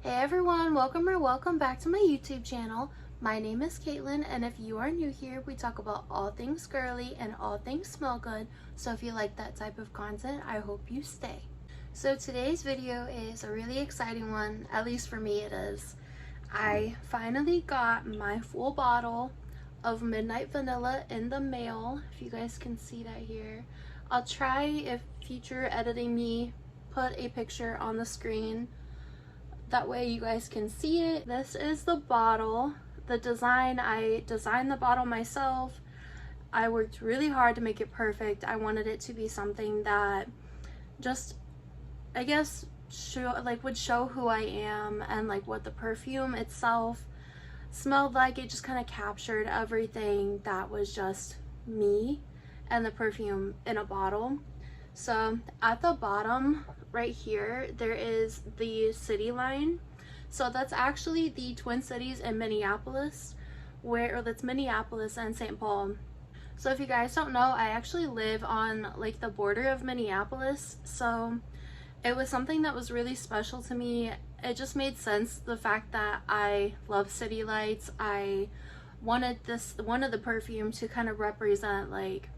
Hey everyone, welcome back to my YouTube channel. My name is Caitlin, and if you are new here, we talk about all things girly and all things smell good. So if you like that type of content, I hope you stay. So today's video is a really exciting one, at least for me it is. I finally got my full bottle of Midnight Vanilla in the mail, if you guys can see that here. I'll try, if future editing me, put a picture on the screen. That way you guys can see it. This is the bottle. The design, I designed the bottle myself. I worked really hard to make it perfect. I wanted it to be something that just, I guess, would show who I am and like what the perfume itself smelled like. It just kind of captured everything that was just me and the perfume in a bottle. So at the bottom right here, there is the city line. So that's actually the Twin Cities in Minneapolis, that's Minneapolis and St. Paul. So if you guys don't know, I actually live on like the border of Minneapolis. So it was something that was really special to me. It just made sense, the fact that I love city lights. I wanted the perfume to kind of represent like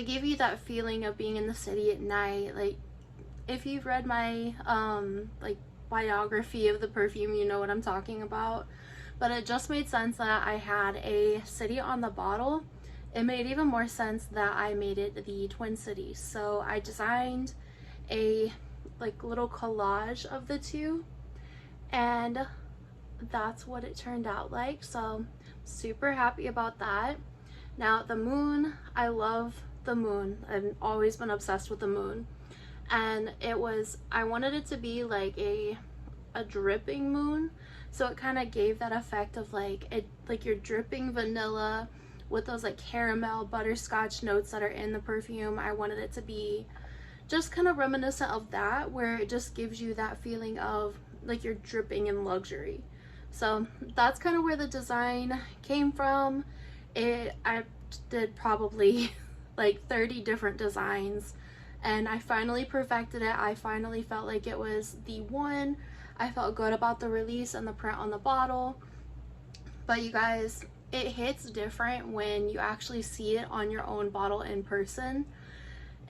give you that feeling of being in the city at night. Like if you've read my like biography of the perfume, you know what I'm talking about. But it just made sense that I had a city on the bottle. It made even more sense that I made it the Twin Cities. So I designed a like little collage of the two, and that's what it turned out like. So super happy about that. Now the moon, I love the moon. I've always been obsessed with the moon, and I wanted it to be like a dripping moon, so it kind of gave that effect of like you're dripping vanilla with those like caramel butterscotch notes that are in the perfume. I wanted it to be just kind of reminiscent of that, where it just gives you that feeling of like you're dripping in luxury. So that's kind of where the design came from. I did probably like 30 different designs, and I finally perfected it. I finally felt like it was the one. I felt good about the release and the print on the bottle. But you guys, it hits different when you actually see it on your own bottle in person.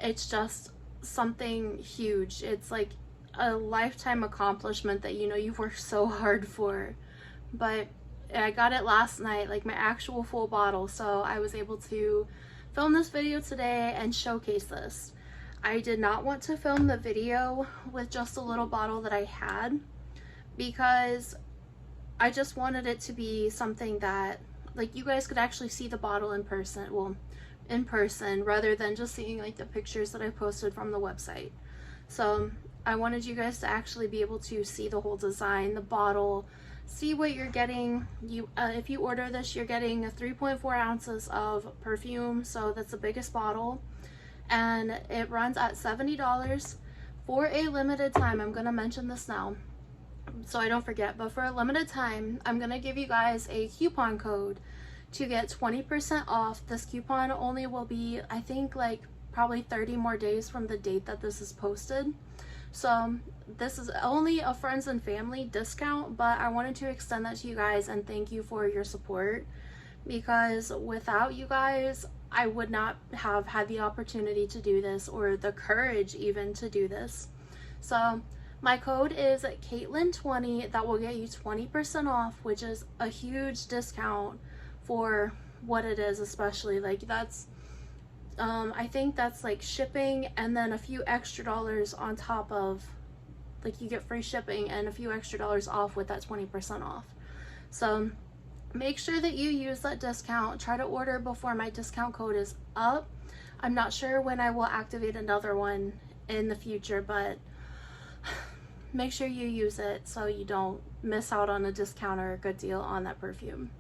It's just something huge. It's like a lifetime accomplishment that you know you've worked so hard for. But I got it last night, like my actual full bottle, so I was able to film this video today and showcase this. I did not want to film the video with just a little bottle that I had, because I just wanted it to be something that like you guys could actually see the bottle in person, well, in person, rather than just seeing like the pictures that I posted from the website. So I wanted you guys to actually be able to see the whole design, the bottle, see what you're getting. If you order this, you're getting 3.4 ounces of perfume, so that's the biggest bottle, and it runs at $70 for a limited time. I'm gonna mention this now so I don't forget, but for a limited time I'm gonna give you guys a coupon code to get 20% off. This coupon only will be, I think, like probably 30 more days from the date that this is posted. So this is only a friends and family discount, but I wanted to extend that to you guys and thank you for your support, because without you guys, I would not have had the opportunity to do this, or the courage even to do this. So my code is Caitlin20. That will get you 20% off, which is a huge discount for what it is, especially like that's I think that's like shipping and then a few extra dollars on top of, like you get free shipping and a few extra dollars off with that 20% off. So make sure that you use that discount. Try to order before my discount code is up. I'm not sure when I will activate another one in the future, but make sure you use it so you don't miss out on a discount or a good deal on that perfume.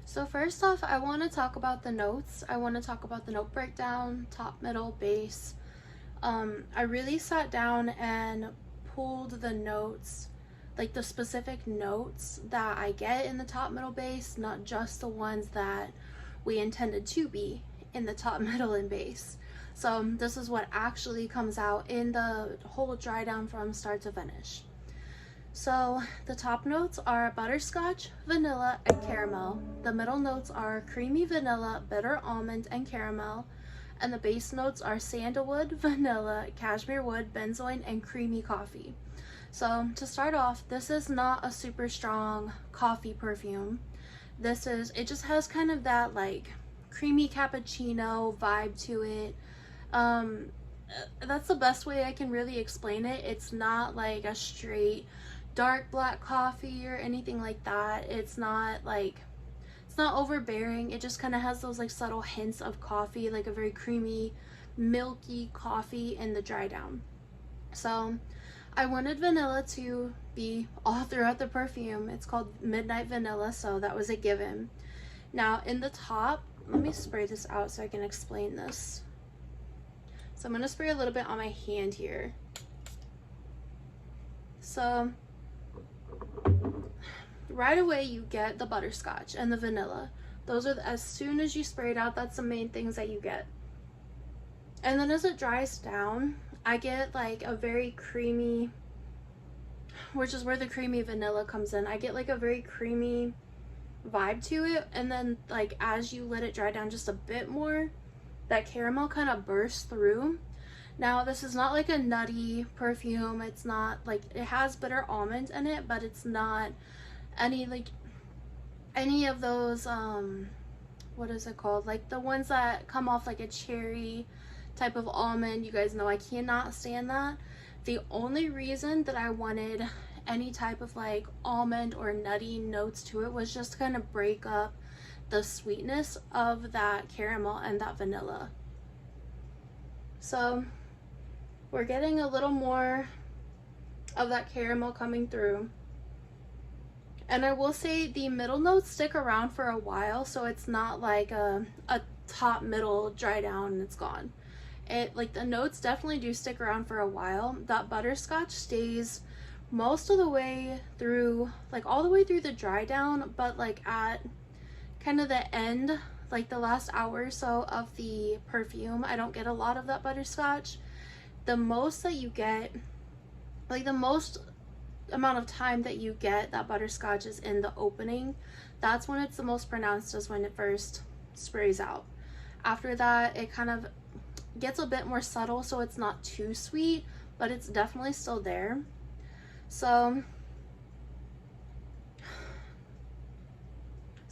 So first off, I want to talk about the notes. I want to talk about the note breakdown, top, middle, base. I really sat down and pulled the notes, like the specific notes that I get in the top, middle, base, not just the ones that we intended to be in the top, middle, and base. So this is what actually comes out in the whole dry down from start to finish. So the top notes are butterscotch, vanilla, and caramel. The middle notes are creamy vanilla, bitter almond, and caramel. And the base notes are sandalwood, vanilla, cashmere wood, benzoin, and creamy coffee. So to start off, this is not a super strong coffee perfume. It just has kind of that like creamy cappuccino vibe to it. That's the best way I can really explain it. It's not like a straight dark black coffee or anything like that. It's not overbearing. It just kind of has those like subtle hints of coffee, like a very creamy, milky coffee in the dry down. So I wanted vanilla to be all throughout the perfume. It's called Midnight Vanilla, so that was a given. Now in the top, let me spray this out so I can explain this. So I'm going to spray a little bit on my hand here. So right away you get the butterscotch and the vanilla. Those are as soon as you spray it out, that's the main things that you get. And then as it dries down, I get like a very creamy, which is where the creamy vanilla comes in. I get like a very creamy vibe to it, and then like as you let it dry down just a bit more, that caramel kind of bursts through. Now this is not like a nutty perfume. It's not like, it has bitter almond in it, but it's not any of those what is it called, like the ones that come off like a cherry type of almond. You guys know I cannot stand that. The only reason that I wanted any type of like almond or nutty notes to it was just to kind of break up the sweetness of that caramel and that vanilla. So we're getting a little more of that caramel coming through. And I will say the middle notes stick around for a while, so it's not like a top middle dry down and it's gone. Like the notes definitely do stick around for a while. That butterscotch stays most of the way through, like all the way through the dry down, but like at kind of the end, like the last hour or so of the perfume, I don't get a lot of that butterscotch. The most that you get, like the most amount of time that you get that butterscotch is in the opening. That's when it's the most pronounced, is when it first sprays out. After that, it kind of gets a bit more subtle, so it's not too sweet, but it's definitely still there. So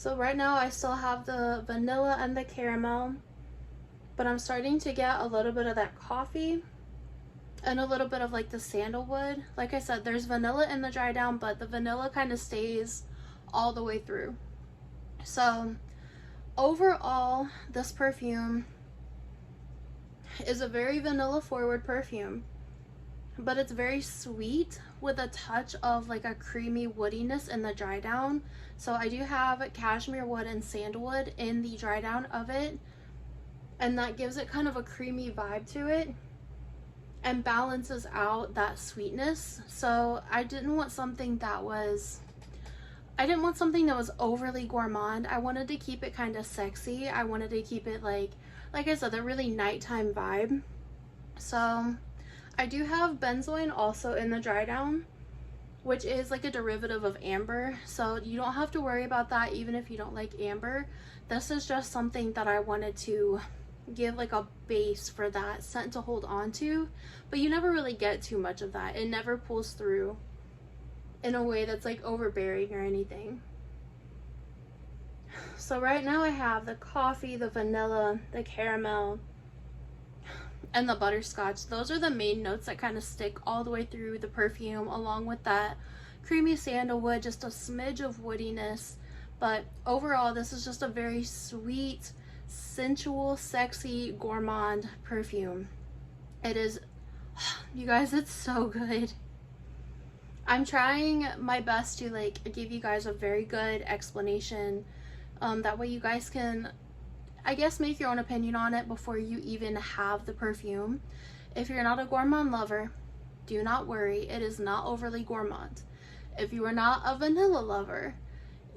right now I still have the vanilla and the caramel, but I'm starting to get a little bit of that coffee and a little bit of like the sandalwood. Like I said, there's vanilla in the dry down, but the vanilla kind of stays all the way through. So overall, this perfume is a very vanilla forward perfume, but it's very sweet with a touch of like a creamy woodiness in the dry down. So I do have cashmere wood and sandalwood in the dry down of it, and that gives it kind of a creamy vibe to it and balances out that sweetness. So I didn't want something that was overly gourmand. I wanted to keep it kind of sexy. I wanted to keep it like I said, a really nighttime vibe. So I do have benzoin also in the dry down, which is like a derivative of amber. So you don't have to worry about that even if you don't like amber. This is just something that I wanted to give like a base for that scent to hold on to, but you never really get too much of that. It never pulls through in a way that's like overbearing or anything. So right now I have the coffee, the vanilla, the caramel, and the butterscotch. Those are the main notes that kind of stick all the way through the perfume, along with that creamy sandalwood, just a smidge of woodiness. But overall, this is just a very sweet, sensual, sexy, gourmand perfume. It is, you guys, it's so good. I'm trying my best to like give you guys a very good explanation. That way you guys can, I guess, make your own opinion on it before you even have the perfume. If you're not a gourmand lover, do not worry, it is not overly gourmand. If you are not a vanilla lover,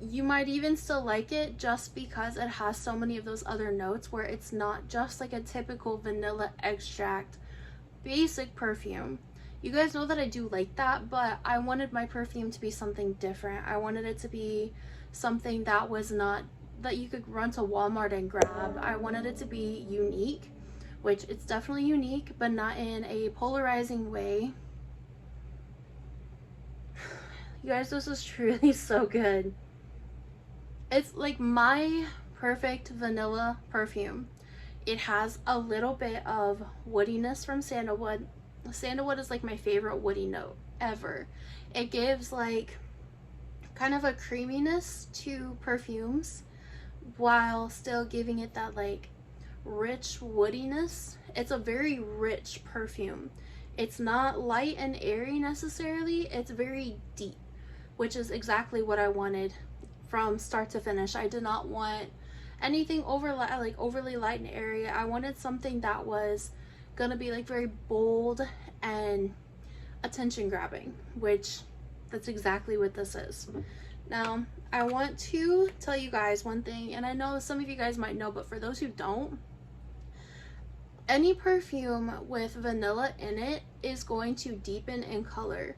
you might even still like it just because it has so many of those other notes where it's not just like a typical vanilla extract basic perfume. You guys know that I do like that, but I wanted my perfume to be something different. I wanted it to be something that was not, that you could run to Walmart and grab. I wanted it to be unique, which it's definitely unique, but not in a polarizing way. You guys, this is truly so good. It's like my perfect vanilla perfume. It has a little bit of woodiness from sandalwood. Sandalwood is like my favorite woody note ever. It gives like kind of a creaminess to perfumes while still giving it that like rich woodiness. It's a very rich perfume. It's not light and airy necessarily, it's very deep, which is exactly what I wanted from start to finish. I did not want anything overly light and airy. I wanted something that was gonna be like very bold and attention grabbing, which that's exactly what this is. Now I want to tell you guys one thing, and I know some of you guys might know, but for those who don't, any perfume with vanilla in it is going to deepen in color,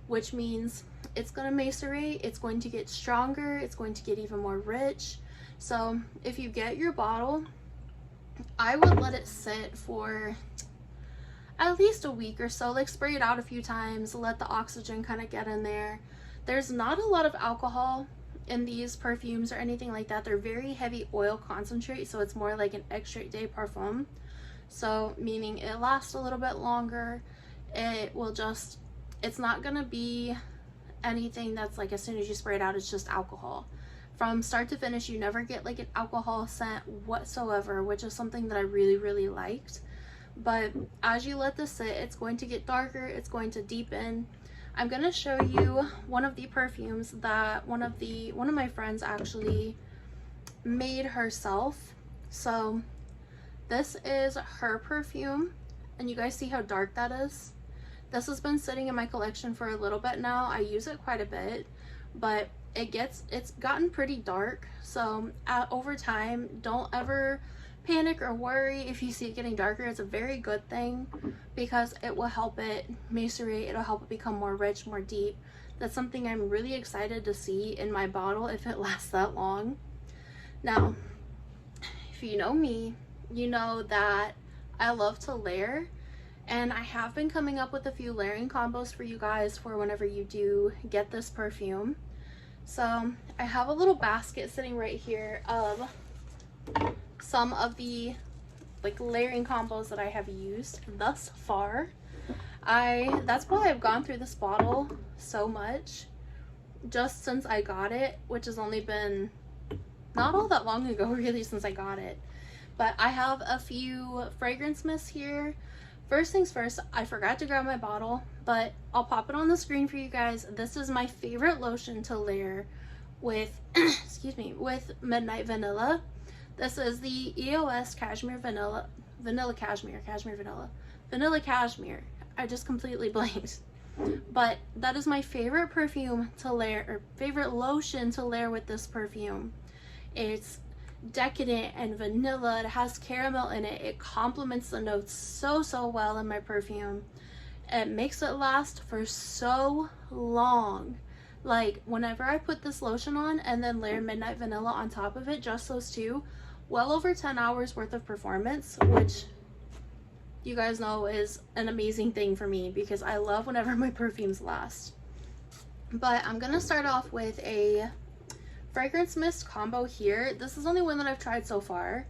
which means it's going to macerate, it's going to get stronger, it's going to get even more rich. So if you get your bottle, I would let it sit for at least a week or so. Like spray it out a few times, let the oxygen kind of get in there. There's not a lot of alcohol in these perfumes or anything like that. They're very heavy oil concentrate, so it's more like an extrait de parfum. So meaning it lasts a little bit longer. It will just, it's not gonna be anything that's like as soon as you spray it out it's just alcohol. From start to finish you never get like an alcohol scent whatsoever, which is something that I really liked. But as you let this sit, it's going to get darker, it's going to deepen. I'm gonna show you one of the perfumes that one of my friends actually made herself. So this is her perfume, and you guys see how dark that is? This has been sitting in my collection for a little bit now. I use it quite a bit, but it's gotten pretty dark. So over time, don't ever panic or worry if you see it getting darker. It's a very good thing because it will help it macerate, it'll help it become more rich, more deep. That's something I'm really excited to see in my bottle if it lasts that long. Now, if you know me, you know that I love to layer, and I have been coming up with a few layering combos for you guys for whenever you do get this perfume. So I have a little basket sitting right here of some of the like layering combos that I have used thus far. That's why I've gone through this bottle so much just since I got it, which has only been not all that long ago really since I got it. But I have a few fragrance mists here. First things first, I forgot to grab my bottle, but I'll pop it on the screen for you guys. This is my favorite lotion to layer with excuse me, with Midnight Vanilla. This is the EOS Cashmere Vanilla Cashmere. I just completely blanked. But that is my favorite perfume to layer, or favorite lotion to layer with this perfume. It's decadent and vanilla. It has caramel in it. It complements the notes so well in my perfume. It makes it last for so long. Like whenever I put this lotion on and then layer Midnight Vanilla on top of it, just those two, well over 10 hours worth of performance, which you guys know is an amazing thing for me because I love whenever my perfumes last. But I'm gonna start off with a fragrance mist combo here. This is only one that I've tried so far,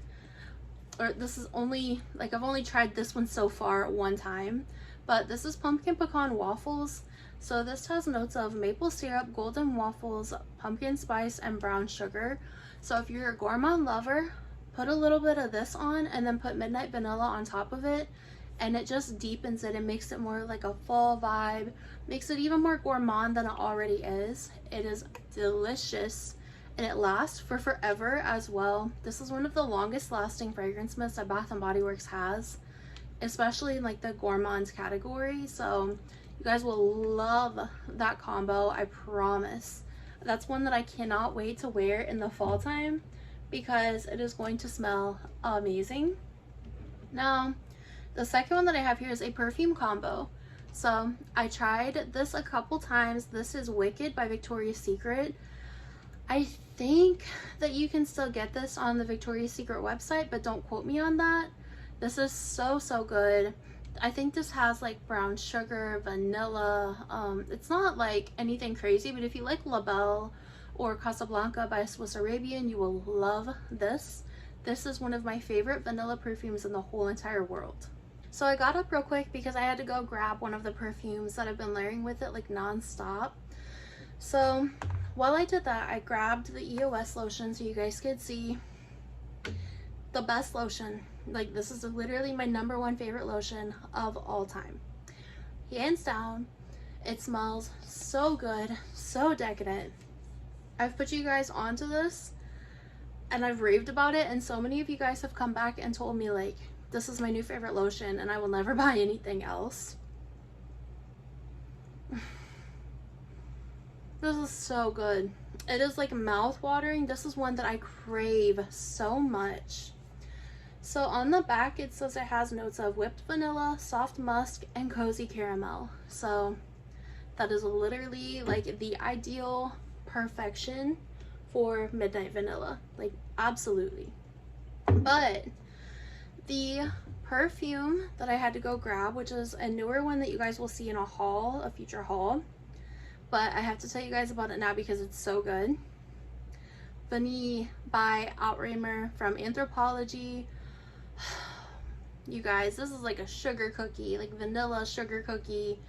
or this is only like I've only tried this one so far one time, but this is pumpkin pecan waffles. So this has notes of maple syrup, golden waffles, pumpkin spice, and brown sugar. So if you're a gourmand lover, put a little bit of this on and then put Midnight Vanilla on top of it, and it just deepens it and makes it more like a fall vibe, makes it even more gourmand than it already is. It is delicious and it lasts for forever as well. This is one of the longest lasting fragrance mists that Bath & Body Works has, especially in like the gourmand category. So you guys will love that combo, I promise. That's one that I cannot wait to wear in the fall time because it is going to smell amazing. Now, the second one that I have here is a perfume combo. So I tried this a couple times. This is Wicked by Victoria's Secret. I think that you can still get this on the Victoria's Secret website, but don't quote me on that. This is so good. I think this has like brown sugar, vanilla. It's not like anything crazy, but if you like La Belle or Casablanca by Swiss Arabian, you will love this. This is one of my favorite vanilla perfumes in the whole entire world. So I got up real quick because I had to go grab one of the perfumes that I've been layering with it like non-stop. So while I did that, I grabbed the EOS lotion so you guys could see the best lotion. Like, this is literally my #1 favorite lotion of all time. Hands down. It smells so good, so decadent. I've put you guys onto this and I've raved about it, and so many of you guys have come back and told me like, this is my new favorite lotion and I will never buy anything else. This is so good. It is like mouth-watering. This is one that I crave so much. So on the back it says it has notes of whipped vanilla, soft musk, and cozy caramel. So that is literally like the ideal perfection for midnight vanilla. Like, absolutely. But the perfume that I had to go grab, which is a newer one that you guys will see in a haul, a future haul, but I have to tell you guys about it now because it's so good. Vanille by Outrimer from Anthropologie. You guys, this is like a sugar cookie, like vanilla sugar cookie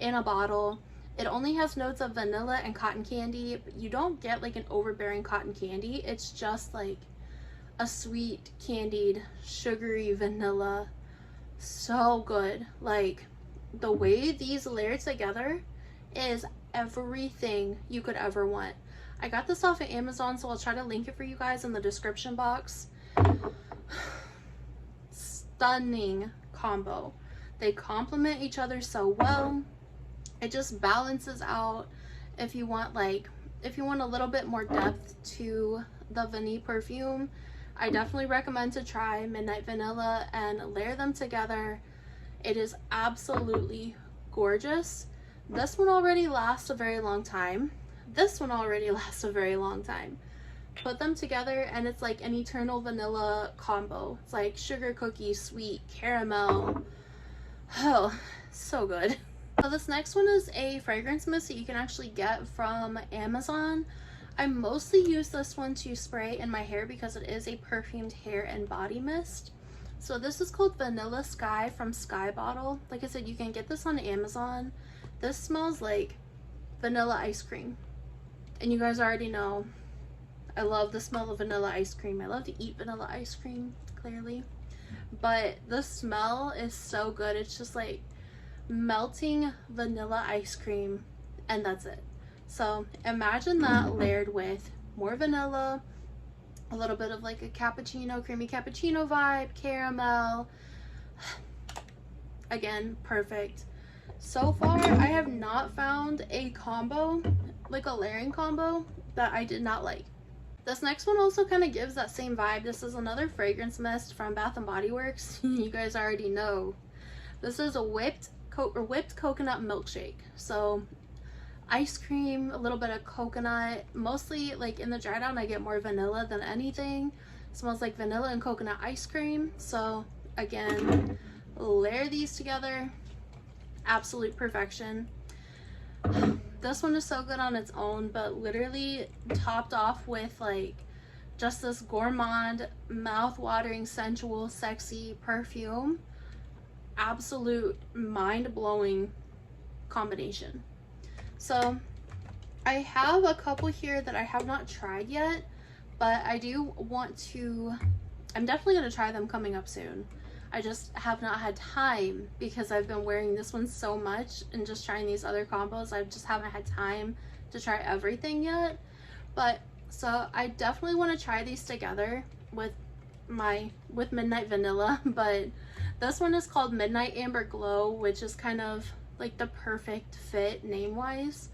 in a bottle. It only has notes of vanilla and cotton candy, but you don't get like an overbearing cotton candy. It's just like a sweet, candied, sugary vanilla. So good. Like, the way these layer together is everything you could ever want. I got this off of Amazon, so I'll try to link it for you guys in the description box. Stunning combo. They complement each other so well. It just balances out. If you want a little bit more depth to the vanilla perfume, I definitely recommend to try Midnight Vanilla and layer them together. It is absolutely gorgeous. This one already lasts a very long time. This one already lasts a very long time. Put them together and it's like an eternal vanilla combo. It's like sugar cookie, sweet, caramel. Oh, so good. So this next one is a fragrance mist that you can actually get from Amazon. I mostly use this one to spray in my hair because it is a perfumed hair and body mist. So this is called Vanilla Sky from Sky Bottle. Like I said, you can get this on Amazon. This smells like vanilla ice cream. And you guys already know I love the smell of vanilla ice cream. I love to eat vanilla ice cream, clearly. But the smell is so good. It's just like melting vanilla ice cream, and that's it. So imagine that layered with more vanilla, a little bit of like a cappuccino, creamy cappuccino vibe, caramel. Again, perfect. So far, I have not found a combo, like a layering combo, that I did not like. This next one also kind of gives that same vibe. This is another fragrance mist from Bath & Body Works. You guys already know. This is a whipped coconut milkshake. So ice cream, a little bit of coconut. Mostly like in the dry down I get more vanilla than anything. It smells like vanilla and coconut ice cream. So again, layer these together. Absolute perfection. This one is so good on its own, but literally topped off with like just this gourmand, mouth-watering, sensual, sexy perfume. Absolute mind-blowing combination. So I have a couple here that I have not tried yet, but I do want to, I'm definitely going to try them coming up soon. I just have not had time because I've been wearing this one so much and just trying these other combos. I just haven't had time to try everything yet. But so I definitely want to try these together with Midnight Vanilla. But this one is called Midnight Amber Glow, which is kind of like the perfect fit name wise.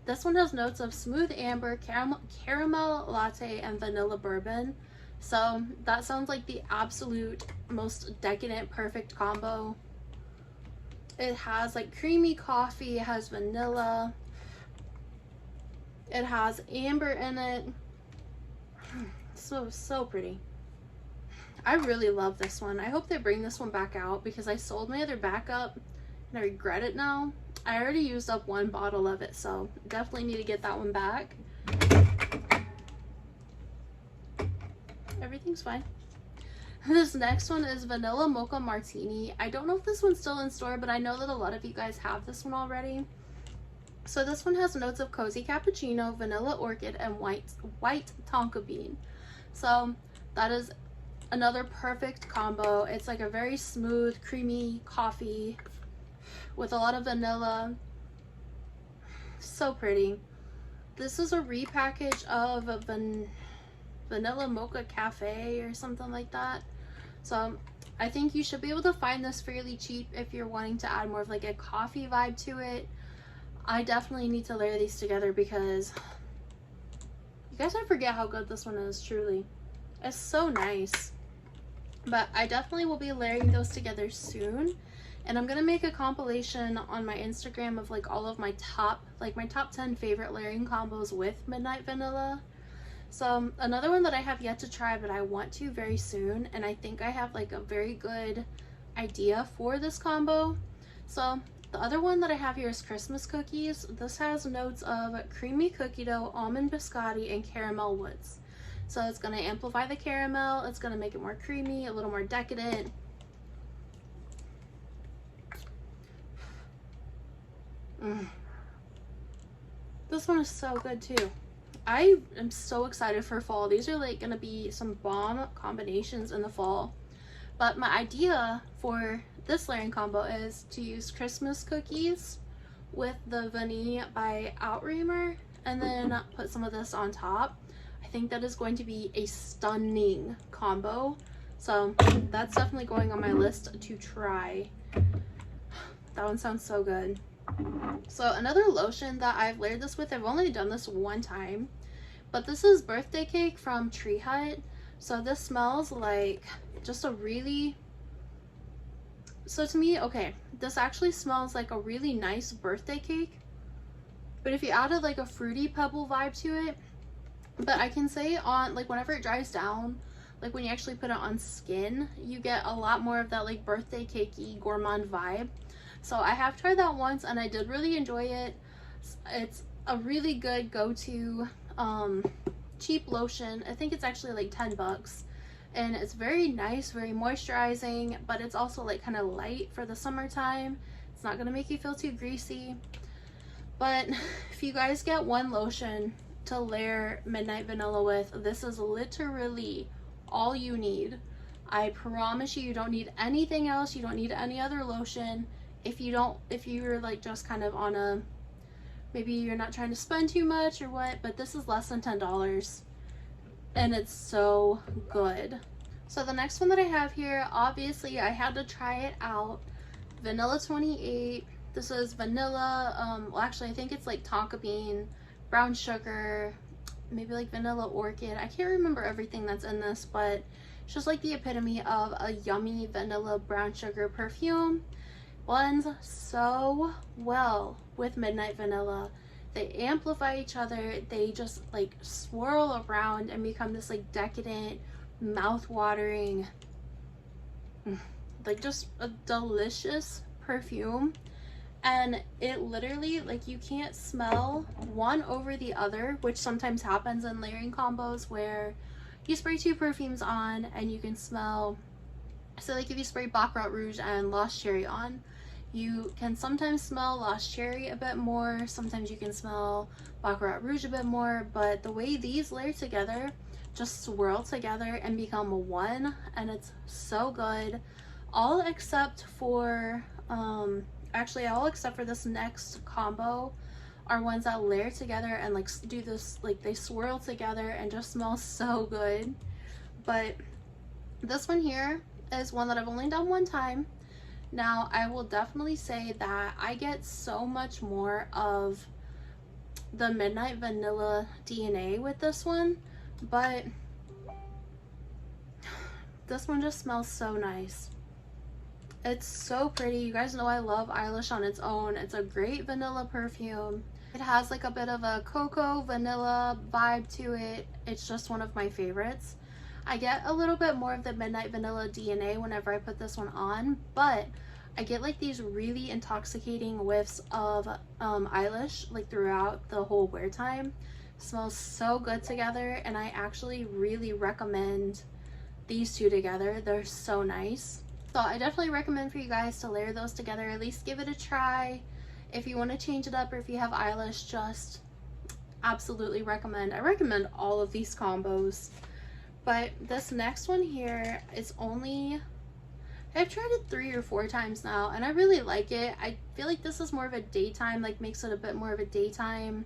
This one has notes of smooth amber, caramel latte, and vanilla bourbon. So that sounds like the absolute most decadent, perfect combo. It has like creamy coffee, it has vanilla, it has amber in it. So pretty. I really love this one. I hope they bring this one back out because I sold my other backup and I regret it now. I already used up one bottle of it, so definitely need to get that one back. Everything's fine. This next one is Vanilla Mocha Martini. I don't know if this one's still in store, but I know that a lot of you guys have this one already. So this one has notes of cozy cappuccino, vanilla orchid, and white tonka bean. So that is another perfect combo. It's like a very smooth, creamy coffee with a lot of vanilla. So pretty. This is a repackage of a Vanilla Mocha Cafe or something like that. So I think you should be able to find this fairly cheap if you're wanting to add more of like a coffee vibe to it. I definitely need to layer these together because you guys might forget how good this one is, truly. It's so nice. But I definitely will be layering those together soon. And I'm gonna make a compilation on my Instagram of like all of my top 10 favorite layering combos with Midnight Vanilla. So another one that I have yet to try, but I want to very soon, and I think I have like a very good idea for this combo. So the other one that I have here is Christmas cookies. This has notes of creamy cookie dough, almond biscotti, and caramel woods. So it's going to amplify the caramel, it's going to make it more creamy, a little more decadent. This one is so good too. I am so excited for fall. These are like gonna be some bomb combinations in the fall. But my idea for this layering combo is to use Christmas cookies with the Vanille by Outreamer and then put some of this on top. I think that is going to be a stunning combo. So that's definitely going on my list to try. That one sounds so good. So another lotion that I've layered this with, I've only done this one time, but this is Birthday Cake from Tree Hut. So this smells like just a really, so to me, okay, this actually smells like a really nice birthday cake, but if you added like a fruity pebble vibe to it, but I can say on like whenever it dries down, like when you actually put it on skin, you get a lot more of that like birthday cakey gourmand vibe. So I have tried that once and I did really enjoy it. It's a really good go-to cheap lotion. I think it's actually like 10 bucks and it's very nice, very moisturizing, but it's also like kind of light for the summertime. It's not gonna make you feel too greasy. But if you guys get one lotion to layer Midnight Vanilla with, this is literally all you need. I promise you, you don't need anything else. You don't need any other lotion. If you're like just kind of on a, maybe you're not trying to spend too much or what, but this is less than $10 and it's so good. So the next one that I have here, obviously I had to try it out. Vanilla 28. This is vanilla, well actually I think it's like tonka bean, brown sugar, maybe like vanilla orchid. I can't remember everything that's in this, but it's just like the epitome of a yummy vanilla brown sugar perfume. Blends so well with Midnight Vanilla. They amplify each other. They just like swirl around and become this like decadent, mouth-watering, like just a delicious perfume. And it literally, like, you can't smell one over the other, which sometimes happens in layering combos where you spray two perfumes on and you can smell. So like if you spray Baccarat Rouge and Lost Cherry on, you can sometimes smell Lost Cherry a bit more, sometimes you can smell Baccarat Rouge a bit more, but the way these layer together just swirl together and become one, and it's so good. All except for actually all except for this next combo are ones that layer together and like do this, like they swirl together and just smell so good. But this one here is one that I've only done one time. Now I will definitely say that I get so much more of the Midnight Vanilla DNA with this one, but this one just smells so nice. It's so pretty. You guys know I love eyelash on its own. It's a great vanilla perfume. It has like a bit of a cocoa vanilla vibe to it. It's just one of my favorites. I get a little bit more of the Midnight Vanilla DNA whenever I put this one on, but I get like these really intoxicating whiffs of eyelash like throughout the whole wear time. Smells so good together, and I actually really recommend these two together. They're so nice. So I definitely recommend for you guys to layer those together, at least give it a try. If you want to change it up or if you have eyelash, just absolutely recommend. I recommend all of these combos. But this next one here is only, I've tried it 3 or 4 times now and I really like it. I feel like this is more of a daytime, like makes it a bit more of a daytime,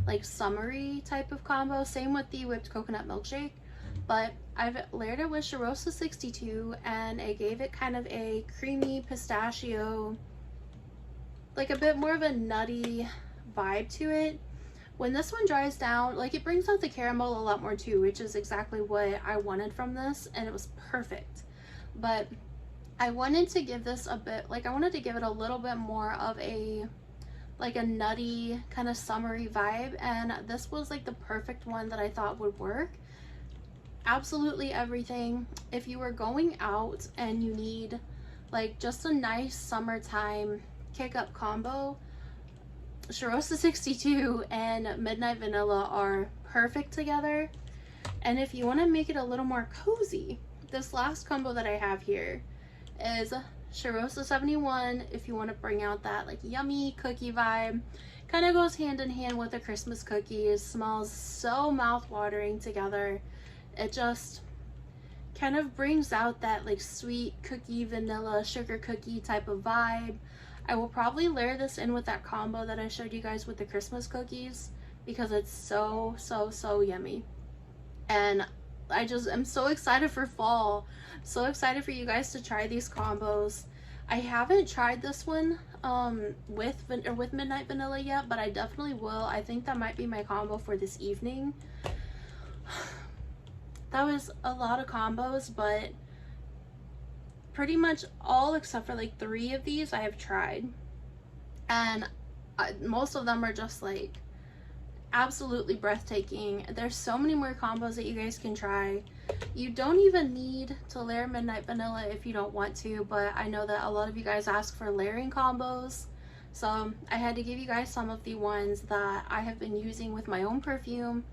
like summery type of combo. Same with the whipped coconut milkshake. But I've layered it with Charosta 62 and I gave it kind of a creamy pistachio, like a bit more of a nutty vibe to it. When this one dries down, like it brings out the caramel a lot more too, which is exactly what I wanted from this, and it was perfect. But I wanted to give this a bit, like I wanted to give it a little bit more of a, like a nutty kind of summery vibe, and this was like the perfect one that I thought would work. Absolutely everything. If you were going out and you need like just a nice summertime kick up combo, Charosta 62 and Midnight Vanilla are perfect together. And if you want to make it a little more cozy, this last combo that I have here is Charosta 71. If you want to bring out that like yummy cookie vibe, kind of goes hand in hand with the Christmas cookies. Smells so mouth-watering together. It just kind of brings out that like sweet cookie, vanilla, sugar cookie type of vibe. I will probably layer this in with that combo that I showed you guys with the Christmas cookies because it's so, so, so yummy. And I just am so excited for fall. So excited for you guys to try these combos. I haven't tried this one with Midnight Vanilla yet, but I definitely will. I think that might be my combo for this evening. That was a lot of combos, but pretty much all except for like 3 of these I have tried, and most of them are just like absolutely breathtaking. There's so many more combos that you guys can try. You don't even need to layer Midnight Vanilla if you don't want to, but I know that a lot of you guys ask for layering combos, so I had to give you guys some of the ones that I have been using with my own perfume.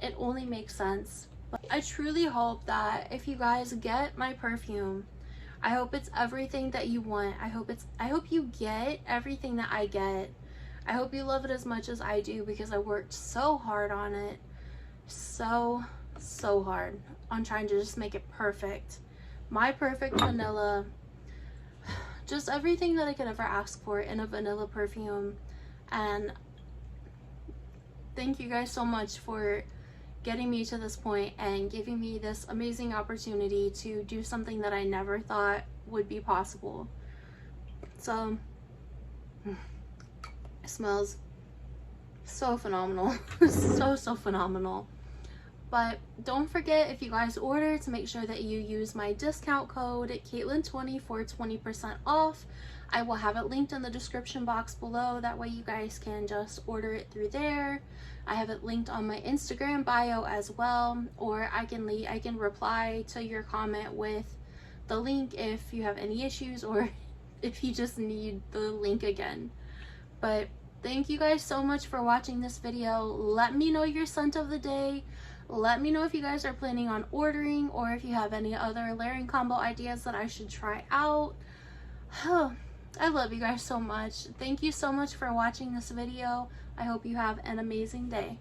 It only makes sense. But I truly hope that if you guys get my perfume, I hope it's everything that you want. I hope you get everything that I get. I hope you love it as much as I do, because I worked so hard on it. So hard on trying to just make it perfect. My perfect vanilla. Just everything that I could ever ask for in a vanilla perfume. And thank you guys so much for getting me to this point and giving me this amazing opportunity to do something that I never thought would be possible. So it smells so phenomenal. so phenomenal. But don't forget, if you guys order, to make sure that you use my discount code Caitlin20 for 20% off. I will have it linked in the description box below. That way you guys can just order it through there. I have it linked on my Instagram bio as well, or I can reply to your comment with the link if you have any issues, or if you just need the link again. But thank you guys so much for watching this video. Let me know your scent of the day. Let me know if you guys are planning on ordering, or if you have any other layering combo ideas that I should try out. I love you guys so much. Thank you so much for watching this video. I hope you have an amazing day.